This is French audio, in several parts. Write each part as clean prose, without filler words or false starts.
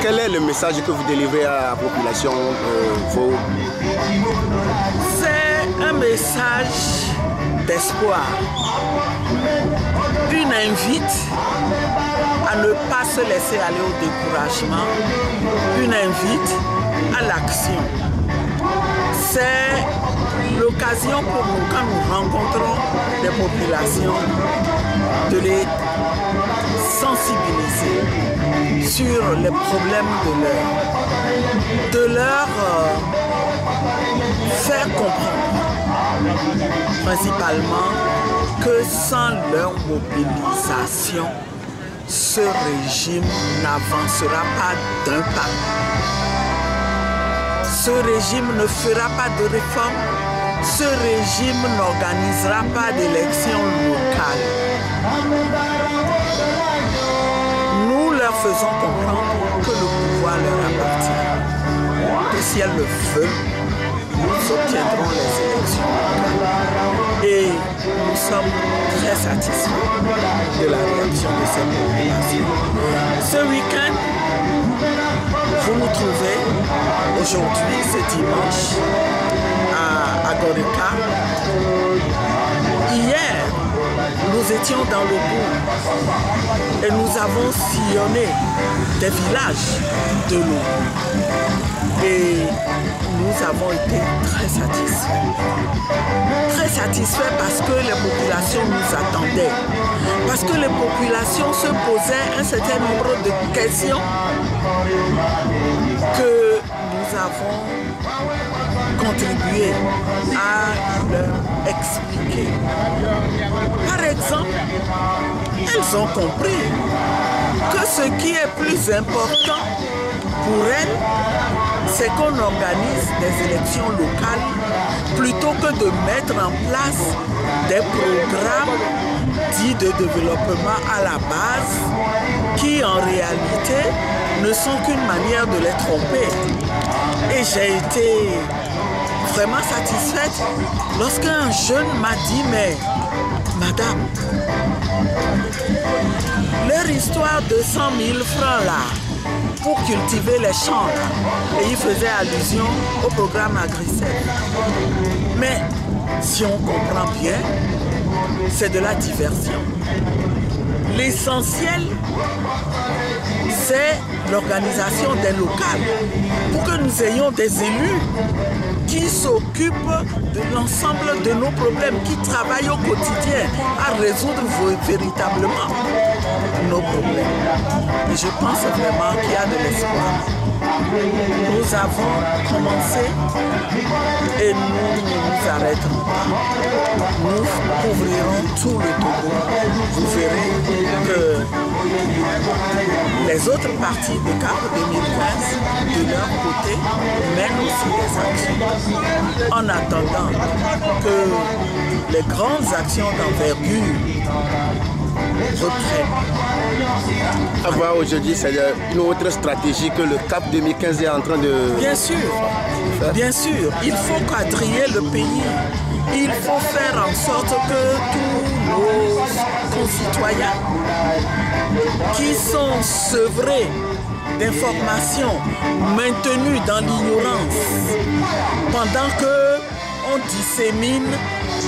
Quel est le message que vous délivrez à la population C'est un message d'espoir. Une invite à ne pas se laisser aller au découragement. Une invite à l'action. C'est l'occasion pour nous, quand nous rencontrons des populations, de les sensibiliser sur les problèmes de leur faire comprendre, principalement, que sans leur mobilisation, ce régime n'avancera pas d'un pas. Ce régime ne fera pas de réforme. Ce régime n'organisera pas d'élections locales. Nous leur faisons comprendre que le pouvoir leur appartient. Que si elles le veulent, nous obtiendrons les élections locales. Et nous sommes très satisfaits de la réaction de cette population. Ce week-end, vous nous trouvez aujourd'hui, ce dimanche, à Gorika. Hier, nous étions dans le bourg et nous avons sillonné des villages de l'eau. Et nous avons été très satisfaits. Très satisfaits parce que les populations nous attendaient. Parce que les populations se posaient un certain nombre de questions que nous avons contribué à leur expliquer. Par exemple, elles ont compris que ce qui est plus important pour elles, c'est qu'on organise des élections locales plutôt que de mettre en place des programmes dits de développement à la base qui en réalité ne sont qu'une manière de les tromper. Et j'ai été vraiment satisfaite lorsqu'un jeune m'a dit: mais madame, leur histoire de 100 000 francs là, pour cultiver les champs, et il faisait allusion au programme Agricel. Mais si on comprend bien, c'est de la diversion. L'essentiel, c'est l'organisation des locales pour que nous ayons des élus qui s'occupent de l'ensemble de nos problèmes, qui travaillent au quotidien à résoudre véritablement nos problèmes. Et je pense vraiment qu'il y a de l'espoir. Nous avons commencé et nous ne nous arrêterons pas. Nous couvrirons tout le Togo. Vous verrez que les autres parties de CAP 2015, de leur côté, mènent aussi des actions. En attendant que les grandes actions d'envergure reprennent. Avoir aujourd'hui, c'est une autre stratégie que le CAP 2015 est en train de... Bien sûr, il faut quadriller le pays. Il faut faire en sorte que tous nos concitoyens qui sont sevrés d'informations, maintenus dans l'ignorance, pendant qu'on dissémine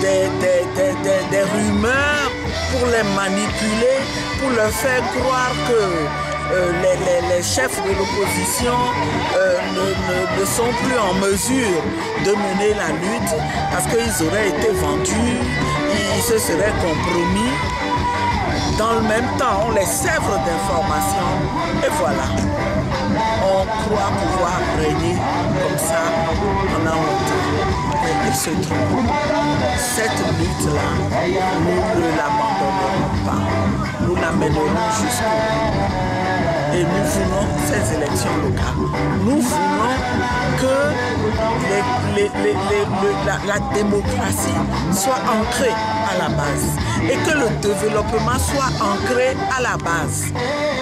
des rumeurs pour les manipuler, pour leur faire croire que les chefs de l'opposition ne sont plus en mesure de mener la lutte parce qu'ils auraient été vendus, ils se seraient compromis. Dans le même temps, on les sèvre d'informations et voilà. On croit pouvoir régner comme ça pendant longtemps. Mais il se trouve, cette lutte-là, nous ne l'abandonnerons pas. Nous la mènerons jusqu'au bout. Et nous voulons ces élections locales. Nous voulons que la démocratie soit ancrée à la base et que le développement soit ancré à la base.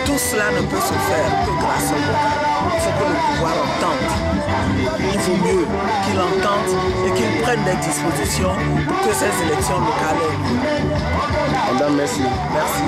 Tout cela ne peut se faire que grâce au local. Il faut que le pouvoir entende. Il vaut mieux qu'il entende et qu'il prenne des dispositions pour que ces élections locales aient lieu. Madame, merci. Merci.